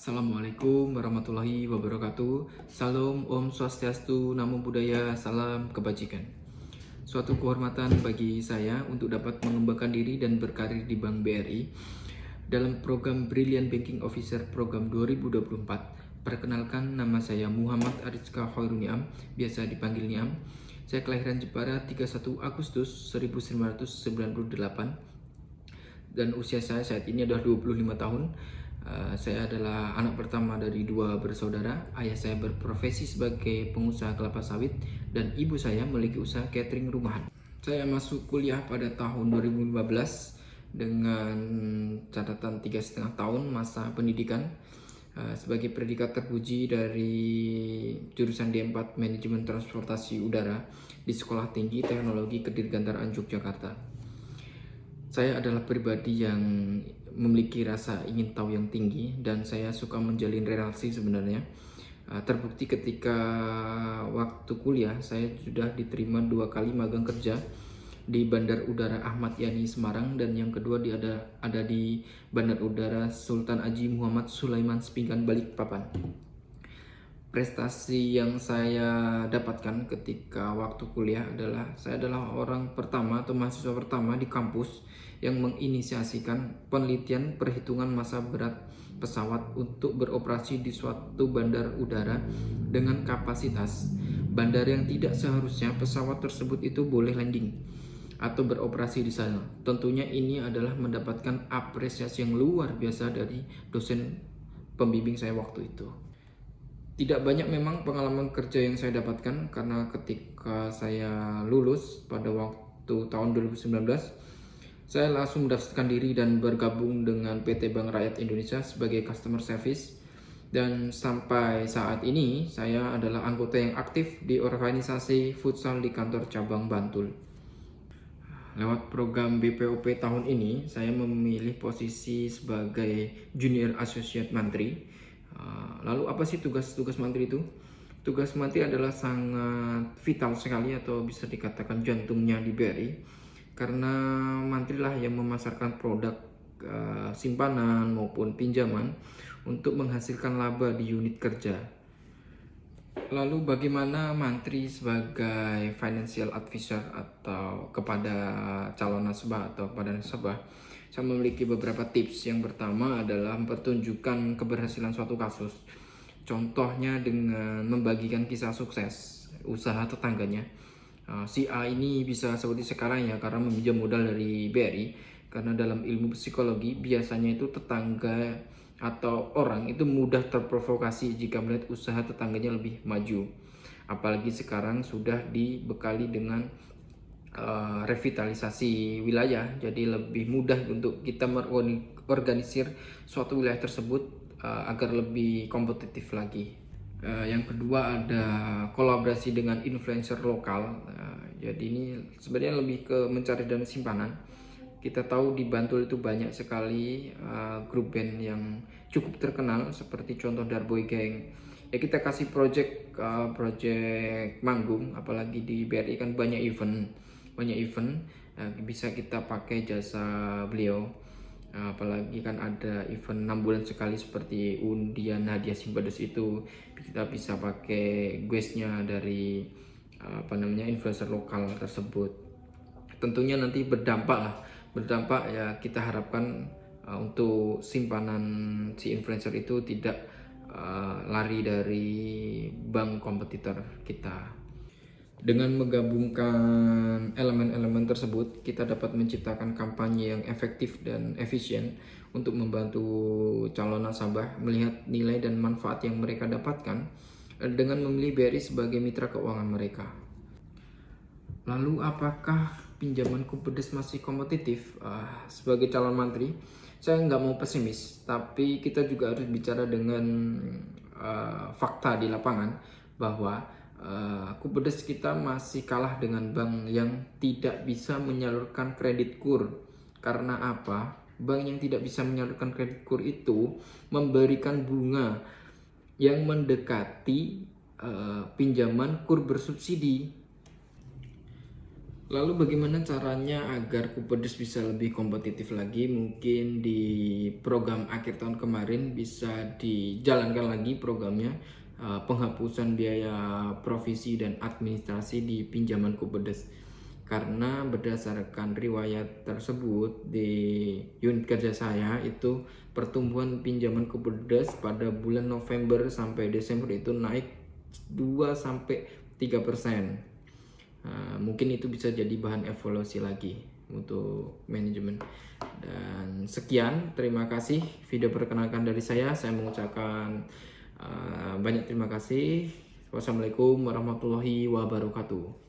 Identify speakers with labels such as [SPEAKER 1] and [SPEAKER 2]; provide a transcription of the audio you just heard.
[SPEAKER 1] Assalamualaikum warahmatullahi wabarakatuh. Salam, Om Swastiastu, Namo Buddhaya, salam kebajikan. Suatu kehormatan bagi saya untuk dapat mengembangkan diri dan berkarir di Bank BRI dalam program Brilliant Banking Officer Program 2024. Perkenalkan, nama saya Muhammad Arizka Hoiruniam, biasa dipanggil Niam. Saya kelahiran Jepara 31 Agustus 1998 dan usia saya saat ini adalah 25 tahun. Saya adalah anak pertama dari dua bersaudara. Ayah saya berprofesi sebagai pengusaha kelapa sawit dan ibu saya memiliki usaha catering rumahan. Saya masuk kuliah pada tahun 2015 dengan catatan 3,5 tahun masa pendidikan sebagai predikat terpuji dari jurusan D4 Manajemen Transportasi Udara di Sekolah Tinggi Teknologi Kedirgantaraan Yogyakarta. Saya adalah pribadi yang memiliki rasa ingin tahu yang tinggi dan saya suka menjalin relasi sebenarnya. Terbukti ketika waktu kuliah saya sudah diterima 2 kali magang kerja di Bandar Udara Ahmad Yani Semarang dan yang kedua ada di Bandar Udara Sultan Haji Muhammad Sulaiman Sepinggan Balikpapan. Prestasi yang saya dapatkan ketika waktu kuliah adalah saya adalah orang pertama atau mahasiswa pertama di kampus yang menginisiasikan penelitian perhitungan massa berat pesawat untuk beroperasi di suatu bandar udara dengan kapasitas bandar yang tidak seharusnya pesawat tersebut itu boleh landing atau beroperasi di sana. Tentunya ini adalah mendapatkan apresiasi yang luar biasa dari dosen pembimbing saya waktu itu. Tidak banyak memang pengalaman kerja yang saya dapatkan karena ketika saya lulus pada waktu tahun 2019 saya langsung mendaftarkan diri dan bergabung dengan PT Bank Rakyat Indonesia sebagai customer service dan sampai saat ini saya adalah anggota yang aktif di organisasi futsal di kantor cabang Bantul. Lewat program BPOP tahun ini saya memilih posisi sebagai Junior Associate Mantri. Lalu apa sih tugas-tugas mantri itu? Tugas mantri adalah sangat vital sekali atau bisa dikatakan jantungnya di BRI karena mantri lah yang memasarkan produk simpanan maupun pinjaman untuk menghasilkan laba di unit kerja. Lalu bagaimana mantri sebagai financial advisor atau kepada calon nasabah atau kepada nasabah? Saya memiliki beberapa tips. Yang pertama adalah mempertunjukkan keberhasilan suatu kasus. Contohnya dengan membagikan kisah sukses usaha tetangganya. Si A ini bisa seperti sekarang ya karena meminjam modal dari BRI. Karena dalam ilmu psikologi biasanya itu tetangga atau orang itu mudah terprovokasi jika melihat usaha tetangganya lebih maju. Apalagi sekarang sudah dibekali dengan revitalisasi wilayah, jadi lebih mudah untuk kita mengorganisir suatu wilayah tersebut agar lebih kompetitif lagi. Yang kedua ada kolaborasi dengan influencer lokal. Jadi ini sebenarnya lebih ke mencari dana simpanan. Kita tahu di Bantul itu banyak sekali grup band yang cukup terkenal seperti contoh Darboy Gang. Ya kita kasih project manggung, apalagi di BRI kan banyak event bisa kita pakai jasa beliau. Apalagi kan ada event 6 bulan sekali seperti undian hadiah Simbades itu kita bisa pakai guestnya dari influencer lokal tersebut. Tentunya nanti berdampak ya kita harapkan untuk simpanan si influencer itu tidak lari dari bank kompetitor kita. Dengan menggabungkan elemen-elemen tersebut, kita dapat menciptakan kampanye yang efektif dan efisien untuk membantu calon nasabah melihat nilai dan manfaat yang mereka dapatkan dengan memilih BRI sebagai mitra keuangan mereka. Lalu apakah pinjaman Kupedes masih kompetitif? Sebagai calon mantri, saya nggak mau pesimis, tapi kita juga harus bicara dengan fakta di lapangan bahwa Kupedes kita masih kalah dengan bank yang tidak bisa menyalurkan kredit KUR. Karena apa? Bank yang tidak bisa menyalurkan kredit KUR itu memberikan bunga yang mendekati pinjaman KUR bersubsidi. Lalu bagaimana caranya agar Kupedes bisa lebih kompetitif lagi? Mungkin di program akhir tahun kemarin bisa dijalankan lagi programnya, penghapusan biaya provisi dan administrasi di pinjaman Kupedes. Karena berdasarkan riwayat tersebut di unit kerja saya itu pertumbuhan pinjaman Kupedes pada bulan November sampai Desember itu naik 2 sampai 3%. Mungkin itu bisa jadi bahan evaluasi lagi untuk manajemen. Dan sekian, terima kasih video perkenalkan dari saya. Saya mengucapkan banyak terima kasih. Wassalamualaikum warahmatullahi wabarakatuh.